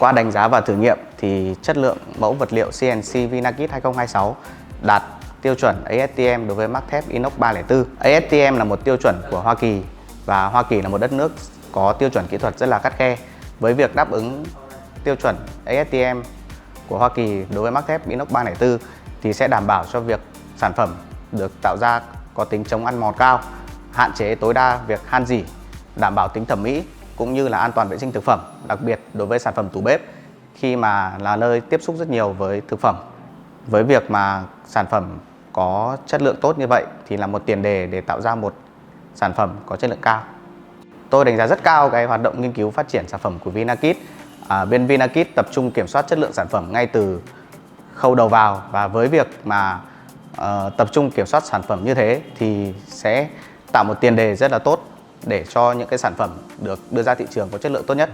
Qua đánh giá và thử nghiệm thì chất lượng mẫu vật liệu CNC Vinakit 2026 đạt tiêu chuẩn ASTM đối với mác thép Inox 304. ASTM là một tiêu chuẩn của Hoa Kỳ và Hoa Kỳ là một đất nước có tiêu chuẩn kỹ thuật rất là khắt khe. Với việc đáp ứng tiêu chuẩn ASTM của Hoa Kỳ đối với mác thép Inox 304 thì sẽ đảm bảo cho việc sản phẩm được tạo ra có tính chống ăn mòn cao, hạn chế tối đa việc han rỉ, đảm bảo tính thẩm mỹ cũng như là an toàn vệ sinh thực phẩm, đặc biệt đối với sản phẩm tủ bếp khi mà là nơi tiếp xúc rất nhiều với thực phẩm. Với việc mà sản phẩm có chất lượng tốt như vậy thì là một tiền đề để tạo ra một sản phẩm có chất lượng cao. Tôi đánh giá rất cao cái hoạt động nghiên cứu phát triển sản phẩm của Vinakit. Bên Vinakit tập trung kiểm soát chất lượng sản phẩm ngay từ khâu đầu vào, và với việc mà tập trung kiểm soát sản phẩm như thế thì sẽ tạo một tiền đề rất là tốt để cho những cái sản phẩm được đưa ra thị trường có chất lượng tốt nhất.